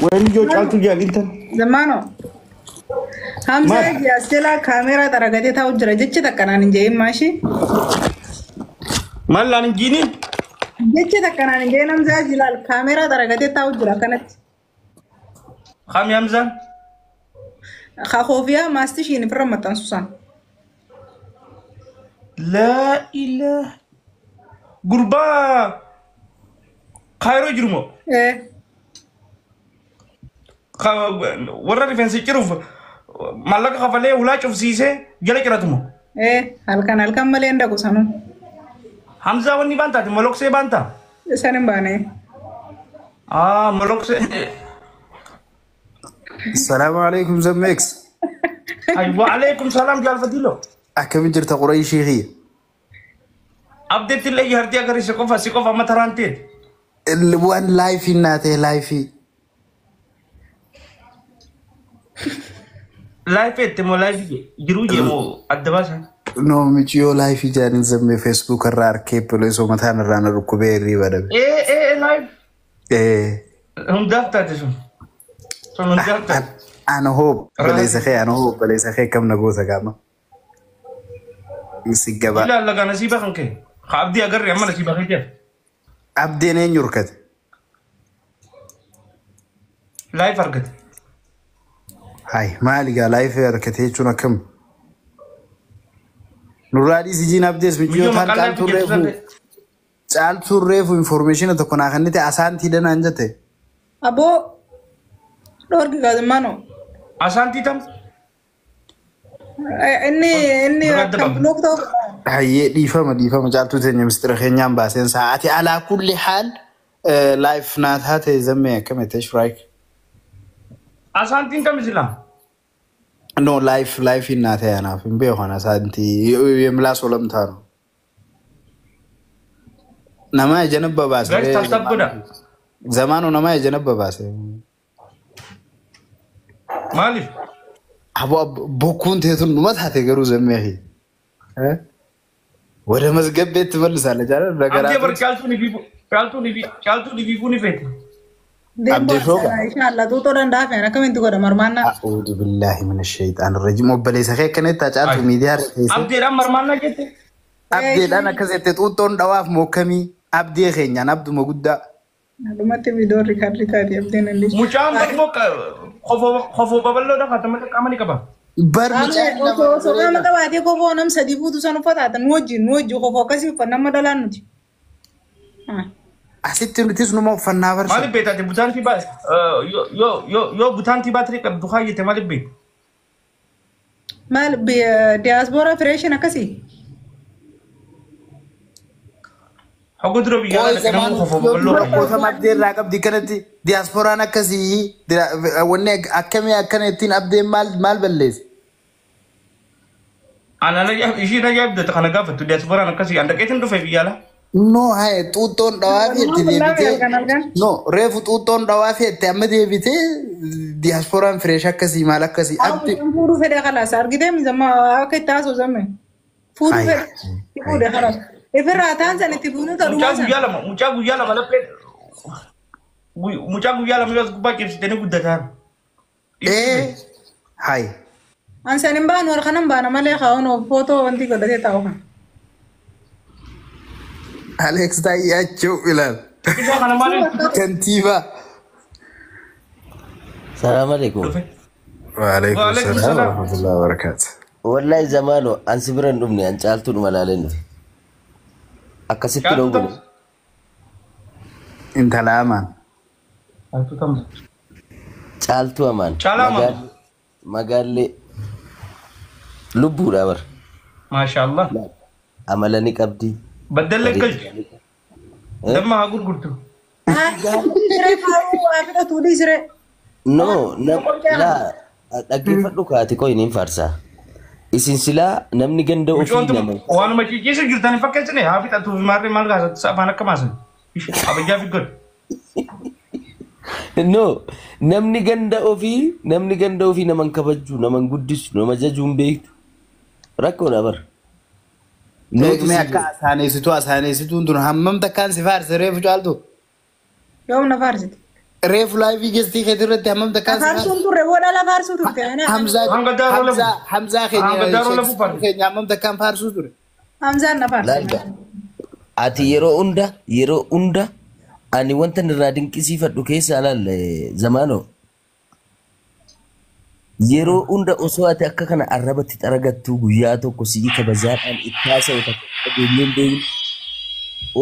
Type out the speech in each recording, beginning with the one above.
وين جو شالتو جال انت زمانو همزة يا سلا كاميرا ترى تاو جرا جتش تكنان جاي ماشي مال لان جيني جتش تكنان جاي همزة جلال كاميرا ترى تاو جرا كانت خام همزة خافوفيا ماستشين في رمضان سوسان لا اله قربا خيرو جرمو ايه ورا ديفنس يشرف مالك خفليه ولا شوف سيسه جل كراتمو ايه هالكان مالين داكو سانو حمزه وني بانتا ملوك سي بانتا سانم بانه ملوك سي السلام عليكم زميكس ايوه عليكم السلام جال فديلو احكم جرت قريشي هي ابديت اللي هردي اگر سيكوفا ما ترانتين الوان لايفي ناته لايفي لايف تمو لايف جرو جمو ادباسا نو ميجيو لايفي جارين زمي فيسبوك الرار كيبلو سو متان رانا ركوبيري بدل ايه لايف ايه هم دافتا تشو شنو دافتا انا هو بليس اخي كم نغوسا كاما يسجبا لا لا انا سيبا خنكي عبدي اقر يا مالا سيبا خيتيف عبدي نين يركد لايف اركد هاي مالي قال لايف اركد شنو كم نورادي سيجين عبديس ميجيو تان قال توريفو انفورميشن تكون اخنتي اسانتي دنا انجته ابو دورك غازمانو اسانتي تم اني نقطه هي دي فما جالتو تني مسترخينيان باسين ساعتي على كل حال لايف نات هاتي زمي كم تشرايك اسانتي تم زلا نو لايف نات انا فين بيهون اسانتي يملاس ولم تانو نما جنب باس زمانو نما جنب باس مالي ابو بوكون تيتون ما تحتي غرو زمي ها ولا مزغب بيت تملساله جاره نغرا ابدي كالتو ني بيفوني فيت ابدي شو ان شاء الله تو دندا فينا كم انت غدا مرمانا اعوذ بالله من الشيطان الرجيم وبليس خي كنت تاعت ميديا ابدي رام مرمانا جت ابدي انا كزت توتون دواف موكمي ابدي خينيان عبد مغدا دمت فيديو ريكارد ابدي نلي مجام بمك خوفو بابلو دا ختم كامني كبا برمجة سو ما توادي كوفو نم سدي بودو سانو فتا نوجي خوفو كسي فنما دلانوتي أسيت نتيس نمو فنافر مالي بيتا دي بوتان تي با يو بوتان تي باتري كب دخاي تي مالي بيت مال دياسبورا فريشنا كسي حقو درو بيا كنمو خوفو بابلو كوتا مبدي راقب دي كانت دياسبورا نكسي ونك أكمي أكنتين أبدي مال بلز انا لا يجي نا يبدا تخنا غافت دياسبورا نكسي عندك ايتن دو في بيالا no hay tuton dawafi televite no refu tuton dawafi tamade bite diaspora fresha kasi malakasi abdi furu fede khalas argidem zama akitaso zame furu fede furu khalas efra tanzania tibunu taduwa muchagu yala malape muchagu yala mwas kubaki tene gudatan hay ansanim ban war khanam bana male khawno photo anti godate tawha Alex Dayacho Bilal. Kantiba. السلام عليكم. وعليكم السلام ورحمة الله وبركاته. والله زمانه أنسبرن أمني أن شالتون ملالين. أكسبت لونغو. أنت لا أمان. شالتو أمان. شالمان. مقال لي لبو دابر. ما شاء الله. عملني كبدي. بدل لك كل لما أقول قلتو no لا أكيد فدوك أتكوي نين فرسا إسين سلا نمني جنده وفينا وأنا ما تيجي سجل تاني فكر سنة هافي تاتو في مرة مال غازة سافانا كماسن أبي جافي قد no نمني جنده وفي نمن كبجو نمن قدس نمن جاجون بيت ركونا بر نوتي أساني ستو دون همم تكان سفار سريف جالدو يوم نفارست ريف لايف جستي خدرت تمام دكاس فارسون توري ولا لا فارسون توري أنا حمزة خيني أمام دكان فارسون توري حمزة أنا فارسون ati yeroo hunda ani wanta nirraa dinqisiifadhu keessa alaal zamaano yeroo hunda osoo ati akka kana arrabatti xaragattu guyyaa tokko sii kabajaadhaan ittaasa eenyuun beeyin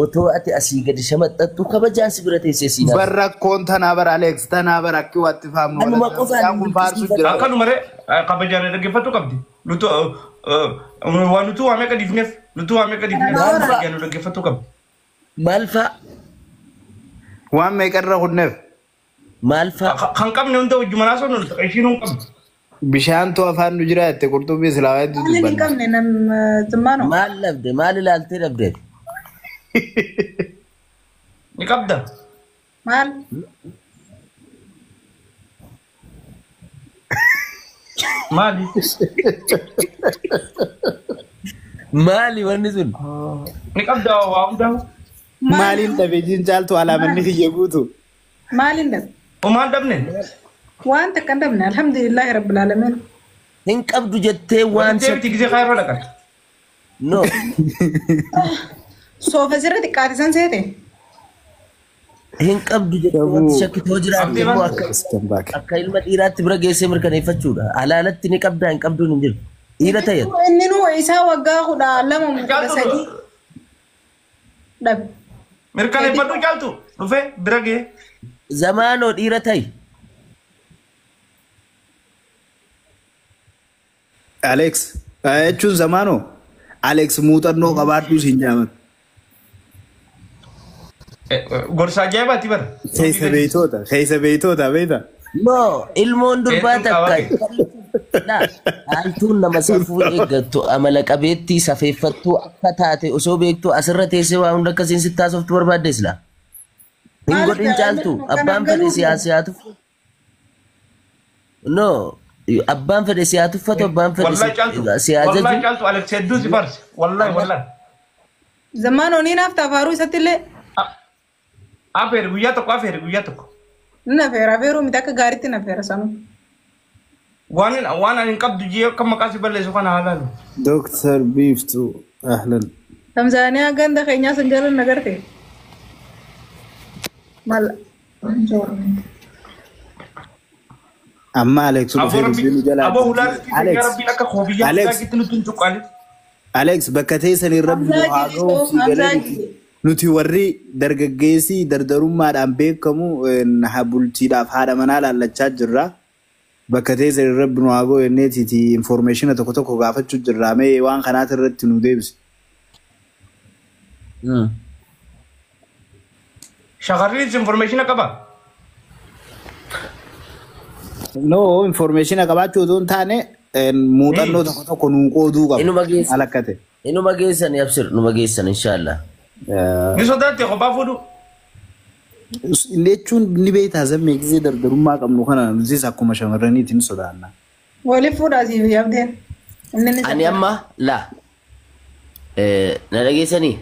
otoo ati asii gadi shamaxxattu kabajaan si bira teessee siinaa barrakkoon tanaa bara Alex tanaa bara akki watti faamu anuma qofaan kun faarsu jira akkanuma kabajaan dhaggeeffatu qabdi nutu waan nutu waamee qadiifneef kabajaan dhaggeeffatu qabdi malfa waan meeqarra hunneef malfa kan qabne hunda wajjumanaa soo ishiin hun qabdi bishaan to afaan nu jira jette qurxummii silaawaa hedduu أنا اللي dubbanna كم نم تمانو maal dhabde maal ilaaltee dhabde ni qabda مال maali maali wanni sun ni qabda waa hundaa maaliin dhabe jincaaltu alaamanni kiyya guutu مال إندب homaan dhabne وأنت كندبنا الحمد لله رب العالمين hin qabdu jettee waan deebiti gisee kaayiroo dhaqan no سوف زرت كاتسان سيتي hin qabdu jettee wanti shakkitoo jiraatte immoo akka ilma dhiiraatti bira geessee mirkaneeffachuudha alaalatti ni qabdaa hin qabduun hin jiru dhiira ta'eet إني نو إيسا وقاه خدا لما مكتسجي دب mirkaneeffadhu caaltu dhufe bira gee zamaanoo dhiira ta'e Alex jechuun zamaanoo Alex muuxannoo qabaadhuu siin jaaman gorsa ajaa'ibaati bara keessa beeytoota beeyta no ilmoon durbaa takka haaltuun nama safuu eeggattu amala qabeettii safeeffattuu akka taate osoo beektu asirra teessee waa hunda akkasiin sitti haasoftu barbaaddees laa hin godhin caaltu abbaan fedhe siyaatu no abbaan fedhe siyaatuffatu abbaan fedhe siyaajaju wallahi caaltu Alex hedduu si barsi wallahi زمان ونين أفتح فارو ستيلة afeeri guyyaa tokko نفير أفيرو متاك غارتي نفير سامو waan ani hin qabdu jee akka maqaa si balleessu kana haalaalu Dr. Beeftu ahlan تنزانيا غندا خينيا سنجل نغرتي مال amma Alex dhufee dubbiin jala aboo hulaatti ya rabbiin akka koobiyyaa gitti nuti hin tuqqaale Alex bakka teessanii rabbi haa ga'u si galee nuti warri dargaggeessi dardarummaadhaan beekamu bultiidhaaf haadha manaa laallachaa jirra. Bakka teessanii rabbi haa ga'u enneetiiti information tokko tokko gaafachuu jirra. Mee waan kanaati irratti nu deebisi. shakarriis information qaba. No information qabaachuu otoo hin taane muuxannoo tokko tokko nuu qooduu qaba. Alakkate. Inuma geessan yabsir numa geessan inshallah. Ni sodaate kophaa fuudhu. Jechuun ni beektaa zammee gisee dardarummaa qabnu kana nutis akkuma shamarraniiti ni sodaanna. Waliif fuudhaasiif yaabdeen. Ani amma laa na dhageessanii.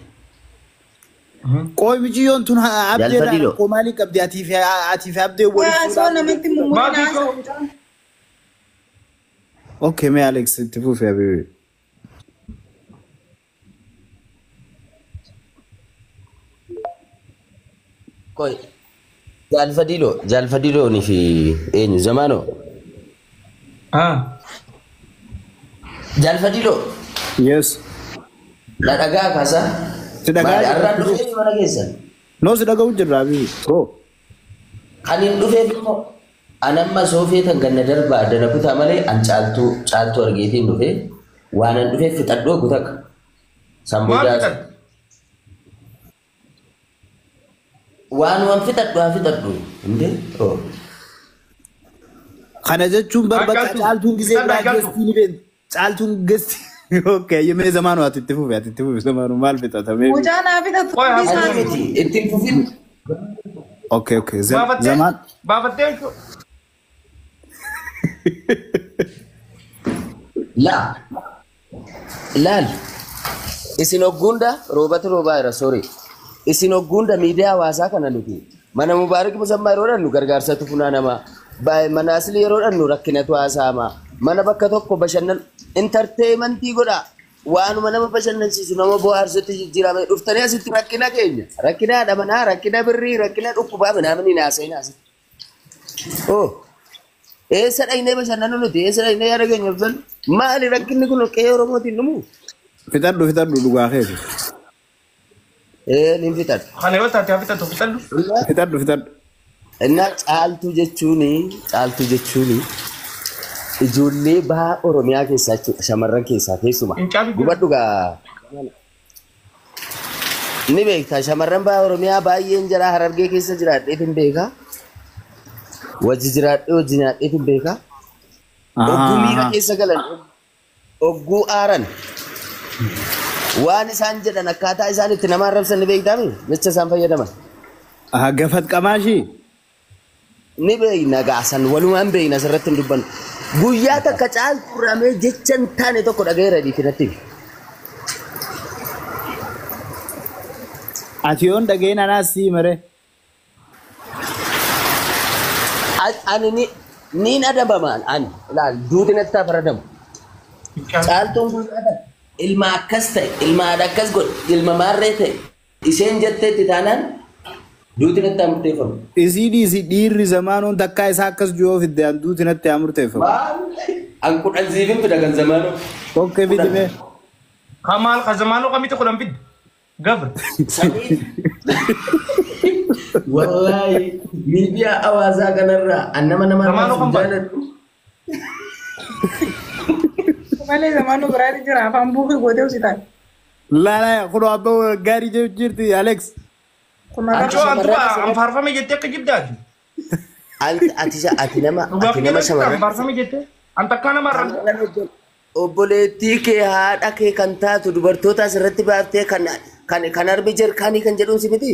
Qoy miciyyoon tun abdeedhaan qoomaalii qabdi atiif abdee waliif fuudhaa. Okay, mee Alex itti fuufee abee. Koi Jalfadilo ni fi eenyu Zamano. Jalfadilo. Yes. La dhagaa kaasa. Si dhagaa. Arraan dhufee mana keessan. No si dhagaa hojjetaa fi bro. Ani dhufee immoo anamma soofee tan ganna darbaa dana kutaa malee an caaltuu argeetiin dhufee waan an dhufee fixadhoo kutaka. Sambuudaa. waan fixadhu inde kana jechuun barbaka caaltuun gisee biraa geestii ni beektu caaltuun geestii okay yemee zamaanu ati itti fufi zamaanu maal fixatamee mucaan afita itti fufin okay zaman baafattee laal isin oggunda roobatu roobaa jira sorry isin oggunda miidiyaa hawaasaa kana nuti Mana Mubaarak Musammaa yeroo dhannu gargaarsatu funaanama. Mana Asli yeroo dhannu rakkinatu haasa'ama. Mana bakka tokko bashannan intarteementii godha. Waanuma nama bashannansiisu nama bohaarsutti jijjiirame dhuftanii asitti rakkina keenya. Rakkina dhamanaa, rakkina birrii, rakkina dhukkubaa namni naasee naasee. Oh. Eessa dhaynee bashannanu nuti eessa dhaynee yaada keenya ibsan maali rakkinni kun qe'ee Oromootiin dhumu? Fixadhu dhugaa keessa. Nin fixadhu. Kana yoo taate fixadhu fixadhu. Fixadhu. Innaa caaltuu jechuuni ijoollee baha Oromiyaa keessaa jechuudha shamarran keessaa keessuma. Gubadhu gaa. Ni beektaa shamarran baha Oromiyaa baay'een jira Harargee keessa jiraadheef hin beekaa. Wajji jiraadhee wajji nyaadheef hin beekaa. Ogguu miira keessa galan ogguu aaran waan isaan jedhan akkaataa isaan itti nama arrabsan ni beektaami jecha isaan fayyadaman. Gafat qamaashii. Ni beekna gaasan walumaan beekna asirratti hin dubbannu. Guyyaa takka caaltuu ramee jecha hin taane tokko dhagayeera dhiifinatti. Ati yoon dhageen anaas sii mare. Ani niin adabamaan ani ilaal duuti natti faradamu. Caaltuun guyyaa takka ilma akkas ta'e ilma haadha akkas godhe ilma maarree ta'e isheen jetteetti taanaan duuti natti murteeffamu. Isii dhiirri zamaanoon takkaa isaa akkas jiruuf itti aan duuti natti murteeffamu. An kudhan siifin fida kan zamaanoo. Okkee fidime. Kamal ka zamaanoo kamitti kudhan fidde. Gabra. Wallahi miidiyaa hawaasaa kanarraa annama nama jaaladhu. Malee zamaanuu biraati jira afaan buufii gootee usitaan. Laa kunoo abbaa gaarii jirti Alex. An faarfame jettee akka jibdaati. Ati nama shamarran. Faarfame jettee an takkaa nama arraba. Obboleettii kee haadha kee kan taatu dubartoota asirratti baaftee kan arbi jerkaanii kan jedhuun si miti.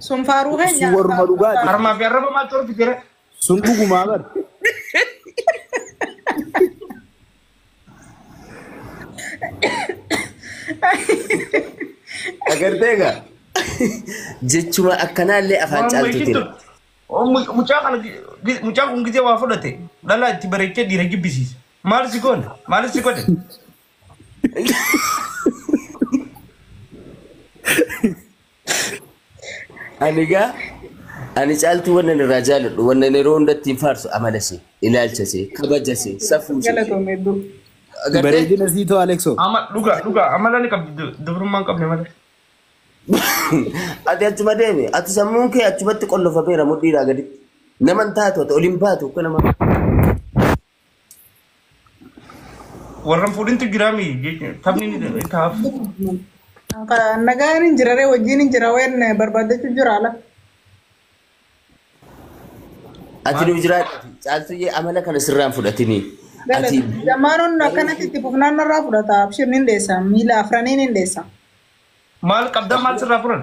Sun faaruu keenya. Warruma dhugaati. Harmaa fi arraba maal torfi jira. Sun dhugumaa bar. Agartee egaa jechuma akkanaallee afaan caaltuutiin. Mucaa kun gisee waa fudhate dhalaa itti bareechee dhiira jibbisiisa. Maal si godhe? Maal si godhe? Ani caaltuu wannan irraa jaaladhu wannan yeroo hundatti hin faarsu amalase ilaalchase kabajase safuuse. Bareedina siitoo Alexo. Dhugaa amala ni qabdi dubrummaan qabne malee. Ati achuma deeme ati sammuun kee achumatti qollofameera mudhiidhaa gaditti naman taatu ati oliin baatu akka nama. Warran fuudhintu jiraami taphni ni taaf. Nagaan hin jirare wajjin hin jira wayin barbaadachuu jira ala. Ati nu jiraatu caaltuu amala kana sirraan fudhatini. Zamaanoon akkanatti itti fufnaan irraa fudhata abshirni hin deessa miila afraniin hin deessa. Maal qabdan maal sirraa furan?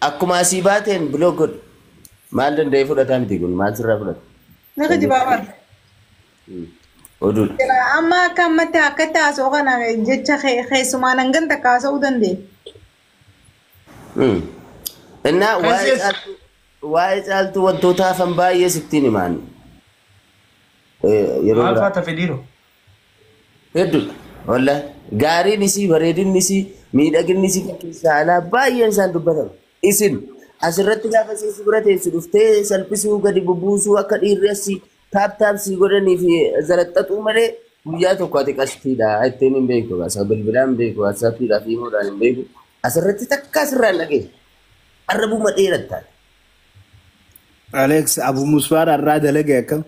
Akkuma asii baateen biloo godhu maal danda'ee fudhataa miti kun maal sirraa fudhata? Naka jibaaban. Oduudha. Amma akka ammatti akka taasoo kana jecha keessumaan hangan takka haasa'uu dandeenya. Innaa waa'ee caaltuu wantoota hafan baay'ee sittiin himaan. Maal faata fedhiiroo? Hedduudha. Wallaahi gaariin isii bareedinni isii miidhaginni isii keessaa alaa baay'een isaan dubbatamu. Isin asirratti gaafa seessi bira teessu dhuftee salphisuu gadi bubuusuu akka dhiirri asii taapsii godhanii fi zaraxxaxuu malee guyyaa tokko ati qashtiidha ittiin hin beeku asa bilbilaan hin beeku waatsaappiidhaa fi himuudhaan hin beeku asirratti takka asirraan dhageenya arrabuma dheerattaa. Alex Abu Musfaar irraa dalagee akkam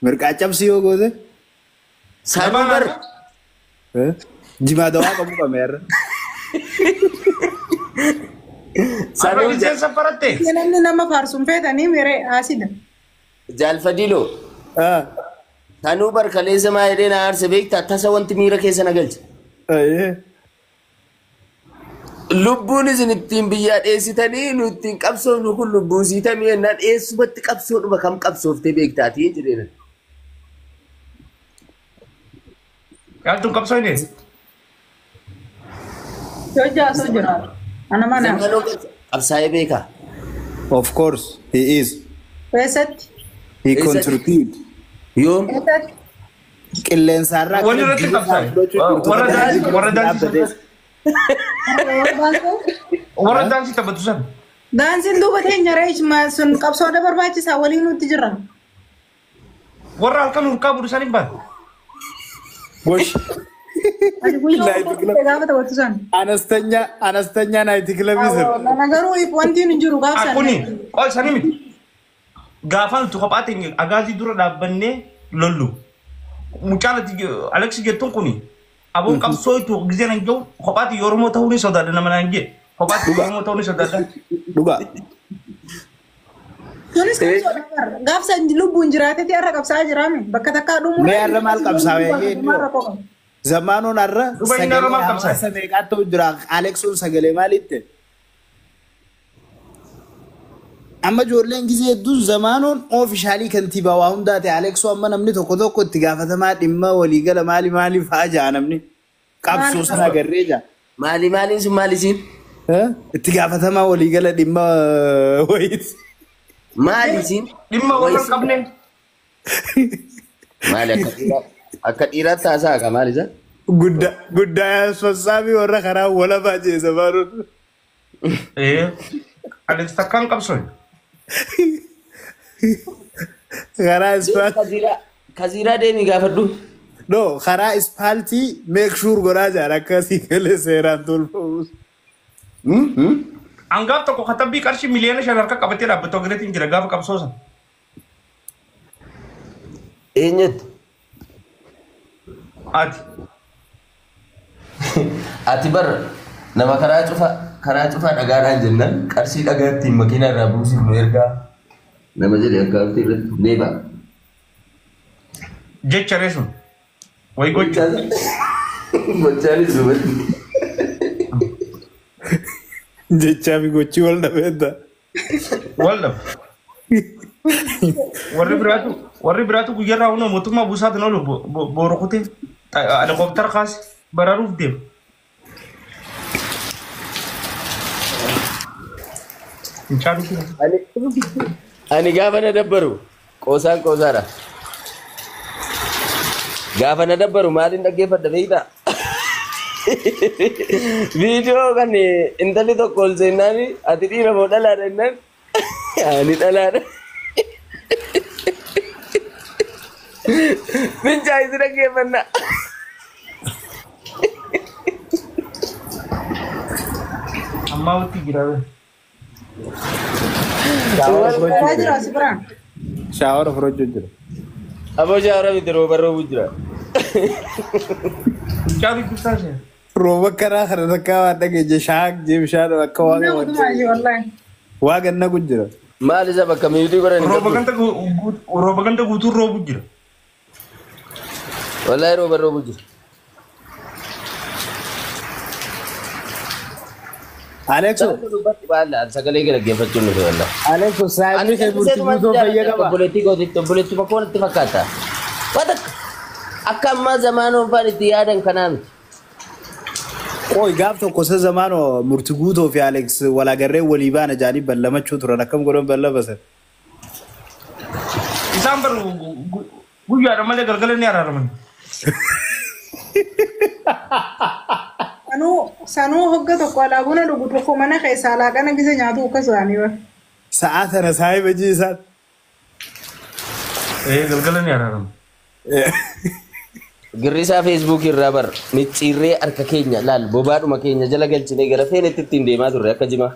mirqaa cabsii yoo goote. Saanuu bar. Jimaa dawaa qabu qameerra. Saanuu jeensa faratte. Namni nama faarsuun feetanii miree haasida. Jaalfadiloo. Saanuu bar kaleessa maa jedhee na aarse beektaa tasa wanti miira keessa na galche. Lubbuun isin ittiin biyyaa dheessitanii nu ittiin qabsoofnu kun lubbuun siitamii ennaan eessumatti qabsoodhuma kam qabsooftee beektaatii jedheera. Yaaltuun qabsoo hin Sojaa soo jira. Ana mana. qabsaa'ee beekaa? Of course, he is. Eessatti? He Is it- contributed. Yoom? Eessatti? Qilleensarraa Wanni irratti qabsaa'e. Warra daansii taphatu sana. Daansiin duuba teenya reechi sun qabsoota barbaachisaa waliin nutti jira. Warra halkan urkaa budu saniin baate. Gosh, Ati guyyoo gaafa taphatu san. anastanya nayti kilabii sir. Garuu wanti hin jiru gaafa san. Kuni qoy sanii miti. Gaafa nuti kophaa teenya agaazii dura dhaabbannee lollu. Mucaalati Aleksi jettuun kuni aboon qabsoo itti giseen hin jiru kophaati Oromoo ta'uu ni sodaadha nama naan jee. Kophaati Oromoo ta'uu ni sodaadha. Dhugaa. Kunis qabsoodha bara. Gaafa san lubbuun jiraatetti har'a qabsaa jiraame bakka takkaa dhumuu. Mee har'a maal qabsaa'ee? Zamaanoon har'a Duba inni har'a maal qabsaa'e? hawaasa meeqaatti jira? Aleksoon sagalee maalitti? Amma ijoolleen gisee hedduun zamaanoon oofishaalii kantiibaa waa hundaa ta'e Aleksoo amma namni tokko itti gaafatamaa dhimma waliigala maali fa'aa ja'a namni qabsoo sana agarree ja'a. Maaliin sun maali isiin? Itti gaafatamaa waliigala dhimma wayiiti. Maali isiin? Dhimma warra hin qabne. Maali akka dhiiraatti haasa'a maali isa? Guddaa sosaabii warra karaa walabaa jee zamaanoon. Alex takkaan qabsoo. Karaa ispaaltii. Kaziiraa deemii gaafadhu. No, karaa ispaaltii make sure godhaa jira akkasii galee seeraan tolfamus. Angaaf tokko katabbii qarshii miliyoona 5 harka qabatee dhaabbatu ogeetiin jira gaafa qabsoo sana. Eenyutti? Ati. Ati bar nama karaa cufaa dhagaadhaan jennaan qarshii dhagaattiin makiinaa irraa buusuuf nu ergaa nama jedhe akkaawuntii irratti deebi'a. Jecha reesun. Wayi gocha. Gochaanis duubatti. Jechaa fi gochii wal dhabeetta. Walda. Warri biraatu guyyarraa hunoo mootummaa buusaatiin oolu boorokutee helikooftara kaase baraaruuf deema. Ani gaafa na dabbaru qoosaadha. Gaafa na dabbaru maaliin dhaggeeffadha beektaa? Viidiyoo kan intalli tokko ol seennaan ati dhiira moo dhalaadha jennaan ani dhalaadha. Fincaa isi dhaggeeffannaa. Ammaa watti jiraate. Shaawara fudhachuu jira. Aboo shaawara miti rooba roobuu jira. Caabi guddaa ishee. Rooba karaa kana takkaa waan dhageenya shaak jee bishaan akka waa ganna kun jira. Maal isa bakka miidhuu godhan Rooba ganda guutuun roobuu jira. Wallahi rooba roobuu jira. Alekso. Sagalee gara geeffachuun nuti wallahi. Alekso saayimni kee bultii guutuu fayyada qaba. Obboleetti bakkoon itti fakkaata. Akka ammaa zamaanoon faan itti yaadan kanaa miti. Qoy gaaf tokko isa zamaanoo murtii guutuu fi Aleks walaagarree walii baana jaanii ballamachuu turan akkam godhan ballabasan. Isaan baru guyyaadha malee galgala ni araaraman. Sanuu hogga tokko alaabuna dhugu tokko mana keessaa laaqana gisa nyaatu akka isaanii bara. Sa'aa sana saahiba jiisaan. Galgala ni araaraman. Girrisaa Facebook irraa bar micciirree harka keenya laal bobaadhuma keenya jala galchinee gara feenetti ittiin deemaa turre akka jimaa.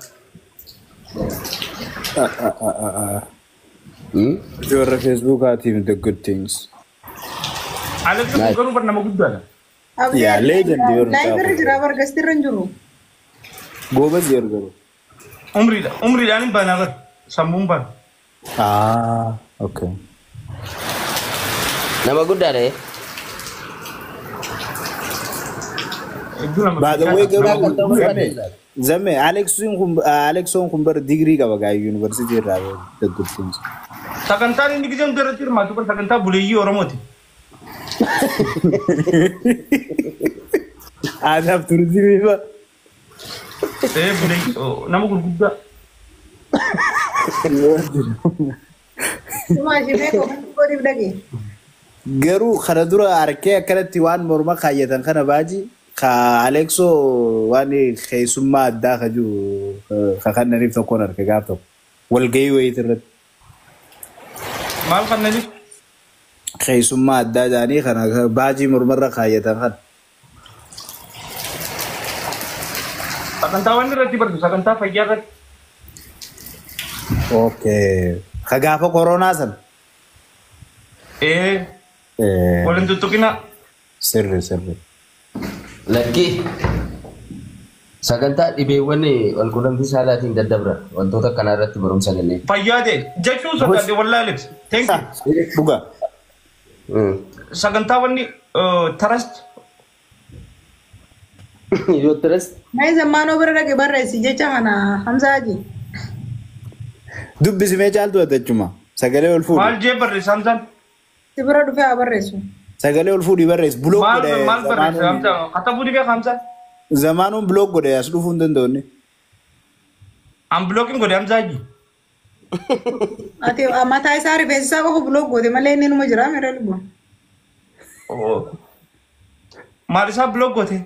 Warra Facebook team the good things. Alex garuu bar nama guddaadha. Yeah, legend. Library jira bar gastirra hin jiru. Goobas yeroo. Umriidhaan hin baanaa bar sammuun baan. Okay. Nama guddaadha. By the way, Zame, Alexon kun bar degree qaba gaa university irraa the good things. Sagantaan inni giseen irratti hirmaatu bar sagantaa buleeyyii Oromooti. Aadaaf turizimii ba. Bude nama gurguddaa. Cuma ishee beeku godhiif dhage. Garuu kana dura harkee akkanatti waan morma kaayyatan kana baaji ka Alexo waan keessummaa addaa ka jiru ka kannaniif tokkoon harka gaaf tokko walgahii wayii irratti. Maal kannaniif? Keessummaa addaa jaanii kana baajii mormarra kaayyatan kana. Sagantaa wanni irratti bardu sagantaa fayyaa irratti. Okay. Ka gaafa koronaa sana. Waliin tuttuqina. Sirri. Lakki sagantaa dhibeewwan walqunnamtii saalaatiin daddabra wantoota akkanaa irratti barumsa kennee. Fayyaa ta'e jechuun sagantaa wallaahi Alex. Thank you. Dhugaa. Sagantaa wanni trust. Yoo trust. Mee zammaanoo bira dhage barreessi jecha kana Hamzaaji. Dubbisimee caaltu jechuudha. Sagalee ol fuudhu. Maal jee barreessa Hamzaan? Si bira dhufee haa barreessu. Sagalee ol fuudhii barreessu. Buloog godhe. Maal barreessa Hamzaan? Katabuu dibee Hamzaan? Zamaanuun buloog godhe as dhufuu hin danda'u. An bulookiin godhe Hamzaaji. Ati mataa isaa rifeensa isaa qofa buloog goote malee inni numa jira meera lubbu. Maal isaa buloog goote?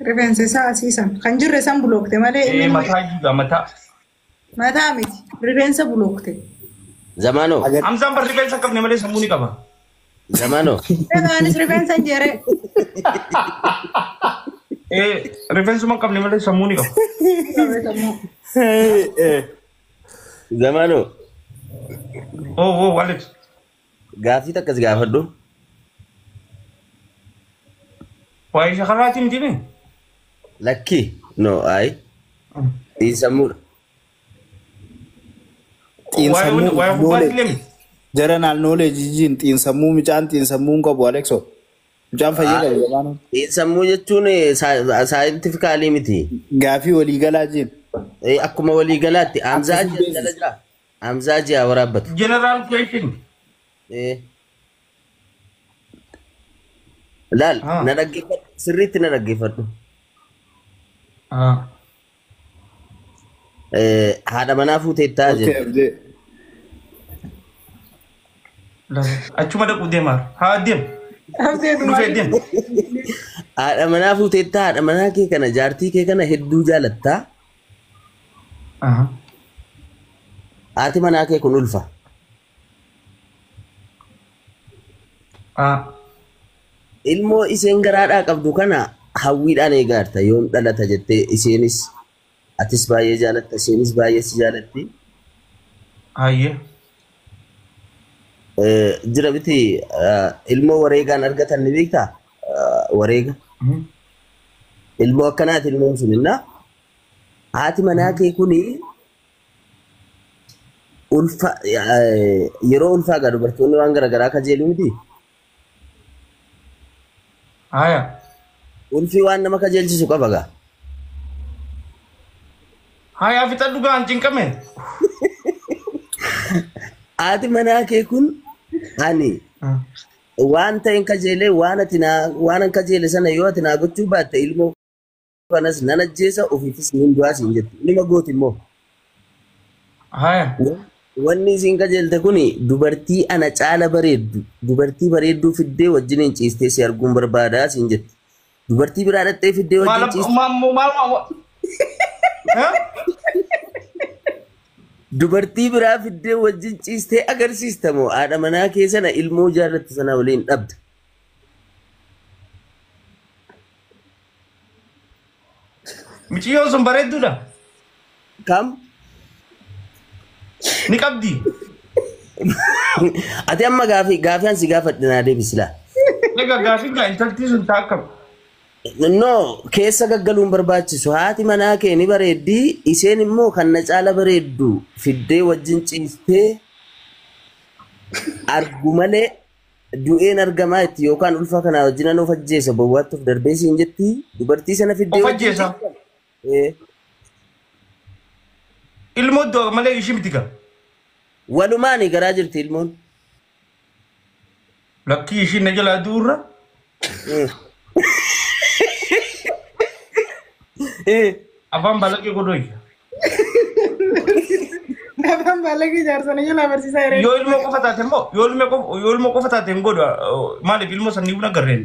Rifeensa isaa asiisan kan jirre san buloogte malee inni Mataa jiga mataa. mataa miti rifeensa buloogte. Zamaanoo. Hamzaan bar rifeensa qabne malee sammuu ni qaba. Zamaanoo. Dhagaanis rifeensa hin jere. Rifeensuma qabne malee sammuu ni qaba. Zamaanoo. Alex. Gaafii takkas gaafadhu. Waa'ee shakarraatiin miti mee? Lakki. No, ayi. Dhiinsammuudha. Waa'ee kubbaatti leemi. Jaranal knowledge jijjiin xiinsammuu mucaan xiinsammuu qabu Alexo. Mucaan fayyadamu zamaanuu. Xiinsammuu jechuun saayintifikaalii miti. Gaafii waliigalaa jiin. Akkuma waliigalaatti Hamzaaji jala jira. Hamzaaji haa waraabbatu. General question. Laal na dhaggeeffadhu sirriitti na dhaggeeffadhu. Haadha manaa fuuteettaa jedhu. Achuma dhaquu deemaa. Haa deem. Dhufee deem. Haadha manaa fuuteettaa haadha manaa kee kana jaartii kee kana hedduu jaalattaa. Haati manaa kee kun ulfa. Ilmoo isheen garaadhaa qabdu kana hawwiidhaan eegaarta yoon dhalata jettee isheenis atis baay'ee jaalatta isheenis baay'ee si jaalatti. Hayyee. Jira biti ilmoo wareegaan argatan ni beektaa? Wareega. Ilmoo akkanaati ilmoon sun innaa haati manaa kee kuni ulfa yeroo ulfaa gaa dubartoonni waan garaagaraa kajeelu miti. Haya. Ulfi waan nama kajeelchisu qaba gaa. Haya fixadhu gaa hin cinqame. Haati manaa kee kun ani waan ta'een kajeelee waan an kajeele sana yoo ati naa gochuu baatte ilmoo kanas nan ajjeesa ofiifis nin du'aa siin jettu nima gooti immoo. Haya. Wanni isiin kajeelte kuni dubartii ana caala bareeddu dubartii bareedduu fiddee wajjiniin ciistee si arguun barbaadaa siin jetti. Dubartii biraa dhattee fiddee wajjin ciistee. Dubartii biraa fiddee wajjin ciistee agarsiistamoo haadha manaa kee sana ilmoo jaallatti sana waliin dhabda. Miciyoo sun bareedduudha. Kam? Ni qabdi. Ati amma gaafii ansi gaafadhe naa deebisilaa. Egaa gaafii gaa intaltii sun taakkam. No, keessa gaggaluun barbaachisu haati manaa kee ni bareeddii isheen immoo kan na caala bareeddu fiddee wajjin ciistee argu malee du'een argamaa itti yookaan ulfa kanaa wajjin of ajjeesa bowwaatti of darbee siin jetti dubartii sana fiddee of ajjeesa. Ilmoo du'a malee ishii miti gaa. Walumaanii garaa jirti ilmoon. Lakkii ishii na jalaa du'urra. afaan balaqee godhoy. Afaan balaqee jaarsana jala barsiisaa yeroo. Yoo ilmoo qofa taate hin godhu maaliif ilmoo sanii buna garreen.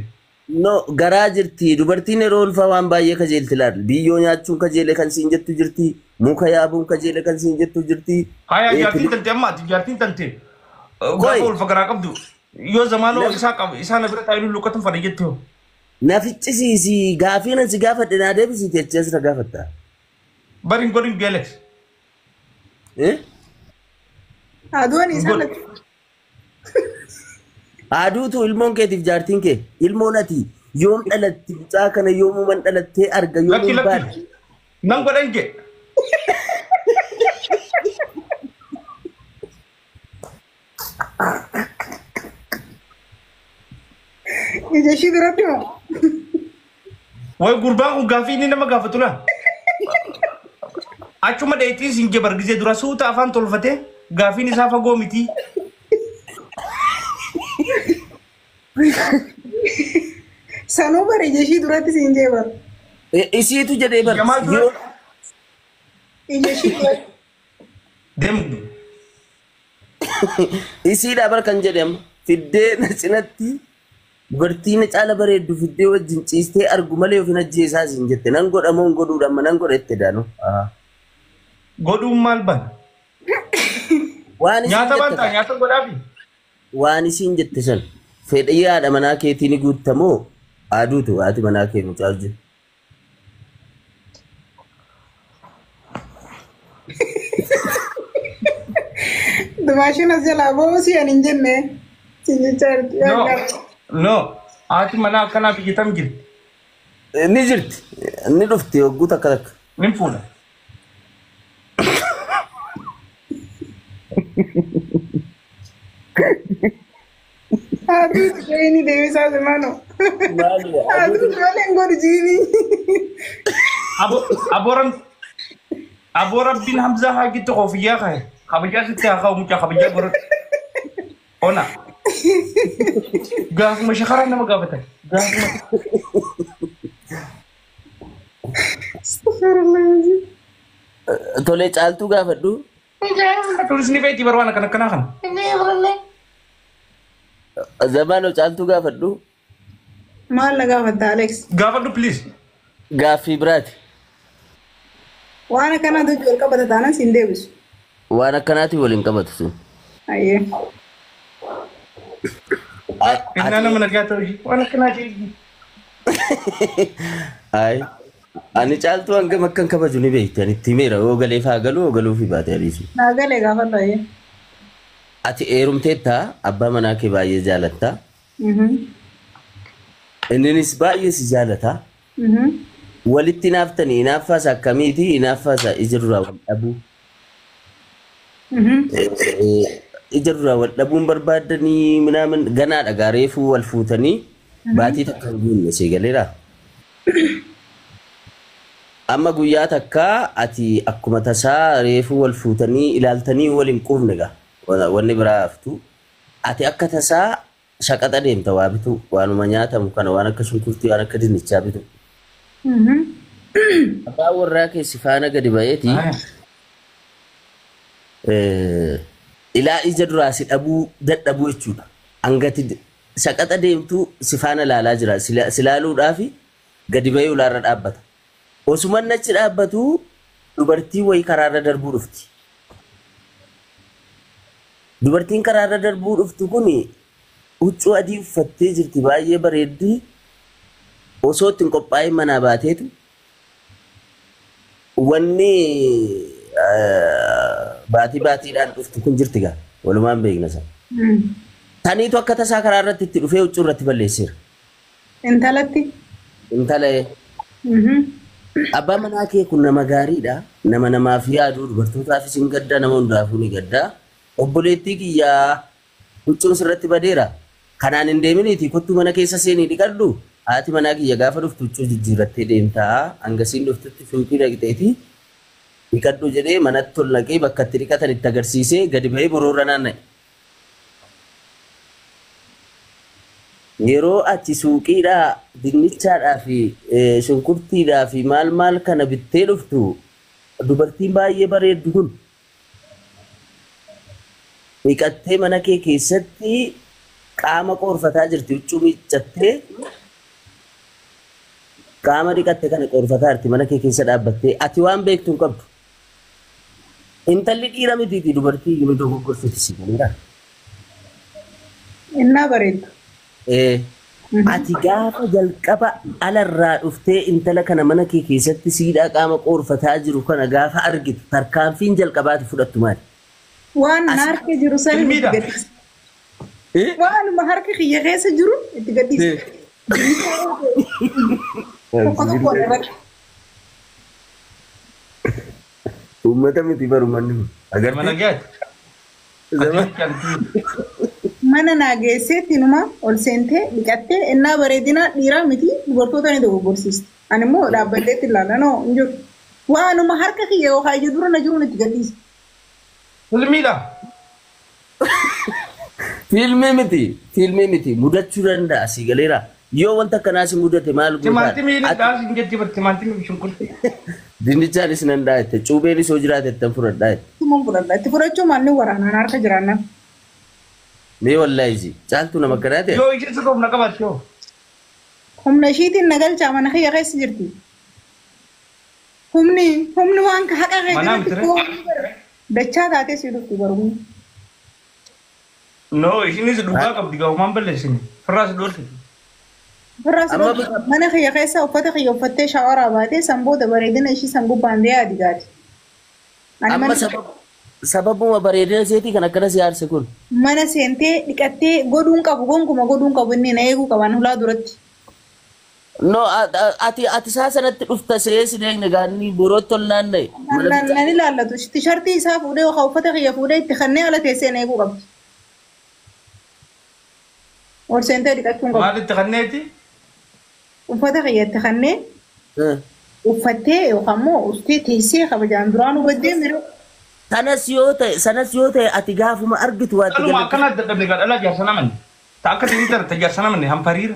No garaa jirti dubartiin yeroo ulfaa waan baay'ee kajeelti laal biyyoo nyaachuun kajeele kan siin jettu jirti muka yaabuun kajeele kan siin jettu jirti. Haya jaartiin tante ammaati jaartiin tante gaafa ulfa garaa qabdu yoo zamaanoo isaa na bira taa'ee lukkatu fadhi jettu. Na ficcisiisi gaafii nan si gaafadhe naa deebisii teessee asirra gaafatta. Bari hin godhin Alex. Aduun isaan Aduutu ilmoon keetiif jaartiin kee ilmoon ati yoom dhalatti mucaa kana yoomuman dhalattee arga yoomuun baadha. Nan godhan kee. ija ishii duratti moo? Way gurbaan kun gaafii inni nama gaafatu na. Achuma dheetiin siin jee bargisee dura suuta afaan tolfatee gaafiin isaa fagoo miti. Sanuu bare ija ishii duratti siin jee bar. Isiitu jedhee bar. Ija ishii duratti. Deemu. Isiidhaa bar kan jedhamu fiddee na cinatti dubartiin caala bareeddu fiddee wajjin ciistee argu malee ofin ajjeesaa siin jette nan godhamoo hin godhuudhaan nan godhette daanu. Godhuun maal bana? Nyaata bantaa nyaata godhaafi? Waan isiin jette san fedhii haadha manaa keetii ni guutamoo aduutu haati manaa kee mucaa jiru. Dumaashiin as jalaa boosii ani hin jenne. No, haati manaa akkanaa biyya tam jirti. Ni jirti. Ni dhufti hogguu takka takka. Ni fuudha. Aduutu gahini deebisaa simaanoo. Aduutu malee hin godhu jiini. Aboo rabbiin Hamzaa haa gittu koofiyyaa ka'e. Kabajaa sitti haa ka'u mucaa kabajaa godhatu. Ona. Gaafuma shakaraa nama gaafatan. Gaafuma. Tolee caaltuu gaafadhu. Turisni feetii barbaana kan akkanaa kana. Zamaanoo caaltuu gaafadhu. Maal na gaafatta Alex? Gaafadhu please. Gaaffii biraati. Waan akkanaatu wal qabata taanaan siin deebisu. Waan akkanaati waliin qabatu sun. Ayyee. Innaa nama nagaa ta'u waan akkanaa jedhi. Ay. Ani caaltuu hangam akkan kabaju ni beekti. Ani itti meera yoo galee faa galuu yoo galuu fi baatee adiisu. Naa galee gaafadhu ayyee. Ati heerumteettaa abbaa manaa kee baay'ee jaalattaa. Inninis baay'ee si jaalataa. Walitti hinaaftanii hinaaffaasa akkamiiti hinaaffaasa ija duraa wal dhabuu. Ija duraa wal dhabuun barbaadanii minaamin ganaa dhagaa reefuu wal fuutanii baatii takka hin guunne see galeera. Amma guyyaa takkaa ati akkuma tasaa reefuu wal fuutanii ilaaltanii wal hin quufne gaa wanni biraa haftu. Ati akka tasaa shaqaxa deemta waa bitu waanuma nyaatamu kana waan akka shunkurtii waan akka dinnichaa bitu. Abbaa warraa keessi faana gadi ba'eeti. Ilaa ija duraa si dhabuu dadhabuu jechuudha. Hangati shaqaxa deemtu si faana laalaa jira. Si laaluudhaaf gadi ba'ee ulaarra dhaabbata. Osuman achi dhaabbatu dubartii wayii karaarra darbuu dhufti. Dubartiin karaarra darbuu dhuftu kun huccuu adii uffattee jirti baay'ee bareeddii. Osoo ittiin qophaa'ee manaa baateetu wanni baatiidhaan dhuftu kun jirti gaa walumaan beekna sana. Taniitu akka tasaa karaa irratti itti dhufee huccuu irratti balleesseera. Intalatti? Intalee. Abbaa manaa kee kun nama gaariidha. Nama namaaf yaadu dubartootaafis hin gaddaa nama hundaafuu ni gaddaa. Obboleettii kiyyaa huccuun sirratti badeera. Kanaan hin deeminiiti kottuu mana keessa seenii dhiqadhu. Haati manaa kiyya gaafa dhuftu huccuu jijjiirrattee deemtaa. Hangasiin dhuftutti suuqii dhaqxeeti. Dhiqadhu jedhee manatti tol naqee bakka itti dhiqatan itti agarsiisee gadi ba'ee boroorra naanna'e. yeroo ati suuqiidhaa dinnichaadhaa fi shunkurtiidhaa fi maal kana bittee dhuftu dubartiin baay'ee bareeddu kun dhiqattee mana kee keessatti qaama qoorfataa jirti huccuu miiccattee qaama dhiqatte kana qoorfataa jirti mana kee keessa dhaabbattee ati waan beektu hin qabdu. Intalli dhiira mitiiti dubartii yoo dogoggorfiti si kanidha. Innaa bareeddu. Ati gaafa jalqaba alarraa dhuftee intala kana mana kee keessatti siidhaa qaama qoorfataa jiru kana gaafa argitu tarkaanfiin jalqabaati fudhattu maali? Waan harka jiru sani itti gadhiisa. Waanuma harka kiyya keessa jiru itti gadhiisa. Ummata miti barumanni agar mana gaati. Mana naa geesseetti numa ol seentee dhiqattee innaa bareedina dhiiraa miti dubartoota ni dogoggorsiisti. Ani immoo dhaabbaddeetti ilaala noo hin jiru. Waanuma harka kiyya yookaan ija dura na jiru itti gadhiisa. Filmiidha. Filmii miti mudachuu danda'a si galeera. Yoo wanta akkanaas mudate maal goota? Timaatimii dhaas hin jetti bar timaatimii shunkurtii. Dinnichaanis nan daa'ette cuubeenis hoo jiraate ittiin fudhadhaa jette. Tumaan fudhadhaa itti fudhachuu maalni waraanaan harka jiraannan. Mee wallaahi caaltuu nama akkanaa ta'e. Yoo ishee sirba humna qabaatti yoo. Humna ishiitiin nagalchaa mana kiyya keessa jirti. Humni waan haqa keessa dachaa taatee si dhufti baruu. No ishiinis dhugaa qabdi gahumaan balleessini. Firraas dhoolti. Firraas mana kiyya keessa uffata kiyya uffattee shaawaraa baatee sanboota bareedina ishii san gubbaan dee'aa digaati. Amma sababuma bareedina isheetii kan akkana si aarse kun. Mana seentee dhiqattee godhuun qabu gonguma godhuun qabu inni na eeguu qaban hulaa duratti. No ati saa sanatti dhufta seesi deegne gaanni borootti ol naanna'e. Nan ilaallatu tishartii isaa fuudhee yookaan uffata kiyya fuudhee itti kannee ala teessee na eeguu qabdi. Ol seentee dhiqachuun qabu. Maal itti kanneeti? Uffata kiyya itti kannee uffattee yookaan immoo ustee teessee kabajaan duraan hubaddee miroo. Sanas yoo ta'e ati gaafuma argitu waan ta'eef. Aluma akkana dadhabne gadhala jaarsana manne. Ta akka tinii tarta jaarsana manne hampariira.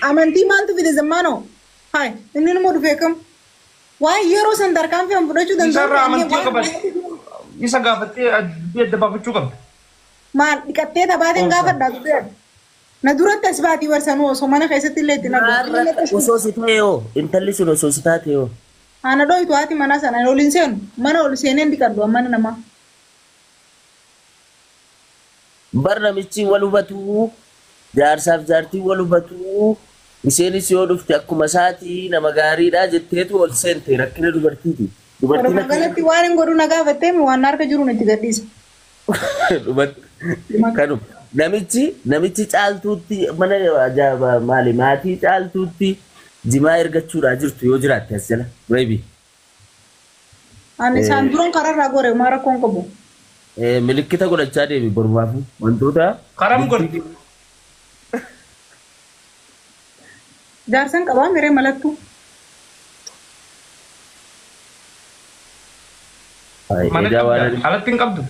Amantii maaltu fide zammaanoo? Hai inni nama dhufee kam? Waan yeroo san tarkaanfii an fudhachuu danda'u. Isarraa amantii qaban. Isa gaafattee adda baafachuu qabda. Maal dhiqattee tabaateen gaafadhaa tuteera. Na duratti as baatii barsanuu osoo mana keessatti illee itti naqu. Osoo si ta'e yoo intalli sun osoo si taate yoo. Ana dho'itu haati mana sana ol hin seenu mana ol seeneen dhiqadhu mana namaa. Bar namichi wal hubatu jaarsaaf jaartii wal hubatu isheenis yoo dhufte akkuma isaatii nama gaariidhaa jetteetu ol seente rakkina dubartiiti. Dubartiin akkanatti waan hin godhu na gaafattee waan harka jiruun itti gadhiisa. Kanuma namichi caaltuutti mana maali maatii caaltuutti jimaa ergachuudhaa jirtu yoo jiraatte as jala reebi. Ani isaan duran kararraa gore maa rakkoon qabu. Milikkita godhachaa deemi borbaafu wantoota. Karam godhi. Jaarsan qabaa miree malattu. Alatti hin qabdu.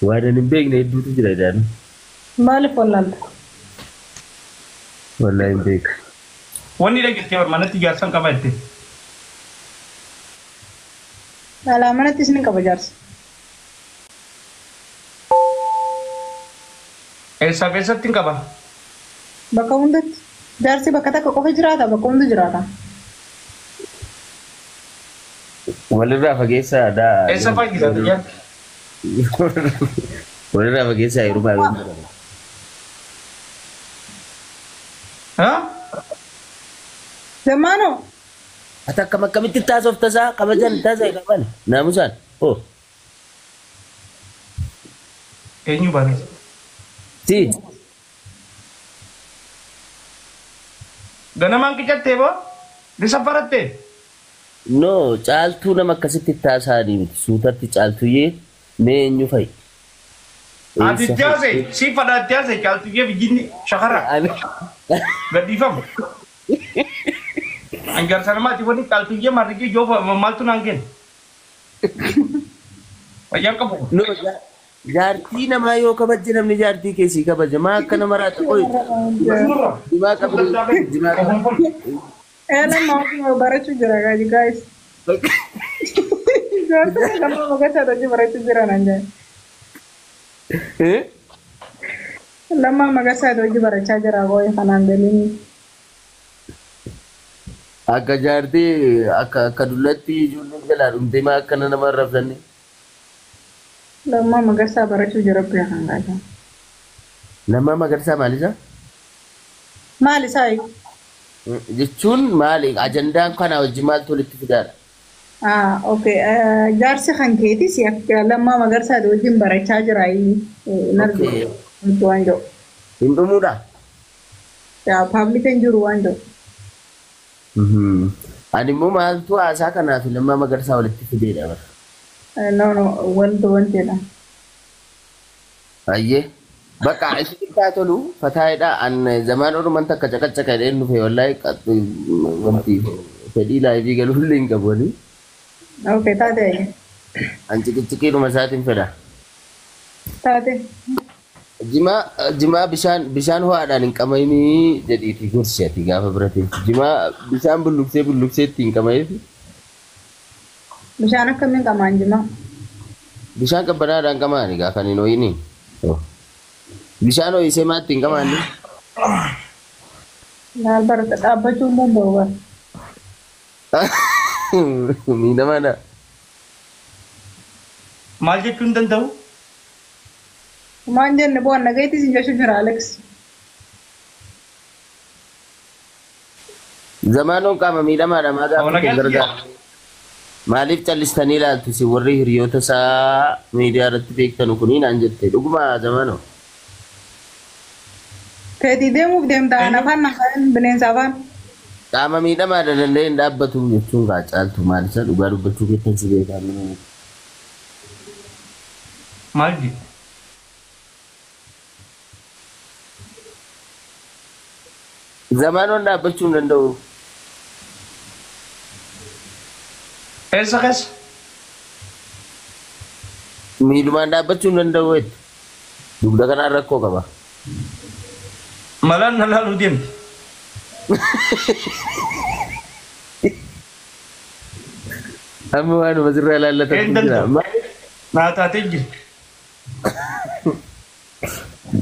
Waan hin beekne hedduutu jira jedhan. Maaliif wallaalta? Wallahi hin beeku. Wanni dhageessee manatti jaarsan qaba jettee. Alaa manatti isin qaba jaarsa. Eessatti hin qaba? Bakka hundatti. Jaarsi bakka takka qofa jiraata bakka hundi jiraata. Walirraa fageessaa aadaa. Eessa fageessatti jaarsi? Walirraa fageessaa yeroo baay'ee. Zammaanoo. Ati akkamitti taasoftasaa kabajan taasisa qaban naamusaan hoo. Eenyu bareessa? Si. Ganamaan qicattee boo? Bisa barattee? No caaltuu nama akkasitti taasisanii miti suutatti caaltuyyee mee eenyu fa'i? Ati jaase si fadhaatti jaase caaltuyyee bijinni shakara. Gadhiifamu. Anjar sana mati wani caaltuyyee marrigee yoo maaltu naan kenna. Fayyaa qabu. No, jaartii namaa yoo kabajje namni jaartii keessii kabaja. Maa akka nama raata qoyi. Dimaa qabdu. Dimaa qabdu. Nama barachuu jira guys. Nama magaasaa hojii barachuu jira naan jedhe. Lama magaasaa hojii barachaa jira qoyi kanaan galiin. Akka jaartii akka dullatti ijoolleen jalaa dhumtee maa akkana nama arrabsanne. Lama magaasaa barachuu jira beekan gaasa. Lama magariisaa maalisaa? Maal isaa? Jechuun maali? Ajandaan kana wajjin maaltu walitti fidaadha? Okay. Jaarsi kan keetis lama magariisaa wajjin barachaa jira. Nargi waan jiru. Hin dhumuudha? Paablikan jiru waan jiru. Ani immoo maaltu haasaa kanaaf lama magariisaa walitti fideedha bara? No, wanti dha. Ayyee. Bakka isin taatolu fataayidha. An zaman oruman takka caqacaqa jedheen dhufe wallahi wanti fedhii laayivii galuullee hin qabu wali. Okay, taate. An ciqiciqiidhuma isaatiin fedha. Taate. Jimaa bishaan ho'aadhaan hin qamayinii jedhiiti gorsi ati gaafa birate. Jimaa bishaan bulluqseetti hin qamayeefi. Bishaan akkamiin qamaan jimaa? Bishaan qabbanaadhaan qamaani gaafa hin ho'ini. Bishaan ho'isee maatti hin qamaanni? Laal barata dhaabbachuu immoo booba. Miidhamaadha. Maal jechuun danda'u? Maan jenne bu'aan nagayitis hin jechuu jira Alex. Zamaanoon qaama miidhamaadha maa gaafa gargaara. Maaliif callistanii ilaaltu si warri hiriyoota isaa miidiyaa irratti beektan kuniin aan jette dhuguma zamaanoo. Keetii deemuuf deemtaan afaan bineensa afaan. Qaama miidhamaadha danda'e hin dhaabbatu jechuun kaa caaltu maalisa dhugaa dubbachuu keessan si beekaa. Maal ji? Zamaanoon dhaabbachuu hin danda'u. Eessa keessa? Miidhumaan dhaabbachuu hin danda'u jechuudha. Dugda kanaan rakkoo qaba. Malaan na laaluu deemti. Amma waanuma sirraa ilaallatan jira. Naa taatee jira.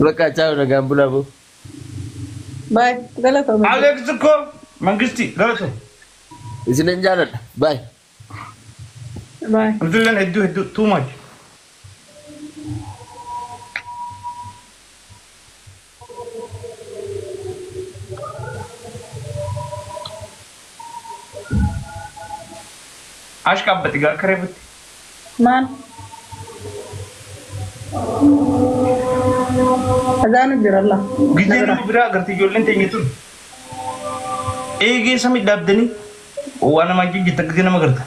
Bakka chaa'u nagaan bulaa boo. Baay, galatoomaa. Alex ko mangisti galatoomaa. Isinan jaaladha. Baay. Baay. Abdullaan hedduu too much. Ash kabbati gaa kareebutti. Maal? Azaanu jira Allah. Gijee nama biraa agartee ijoolleen teenya tun. Eegee samii dhaabdanii waan namaa jijjiirta gijee nama agarta.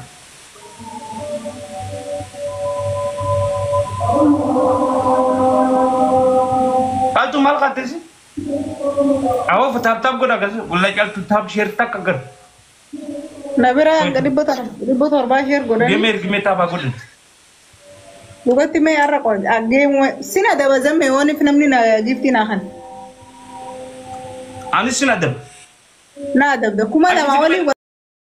Altu maal qaatteesi? Awwa taap godha agarsiisa. Gullaa caaltu taap sheer takka agarta. Na biraa hanga dhibba torbaa sheer godhani. Geemee ergimee taaphaa godhan. Lugatti mee har'a qoon geemu sina dabazame woonif namni na giftii naa kan. Anis sin adaba. Na adabda kuma lama waliin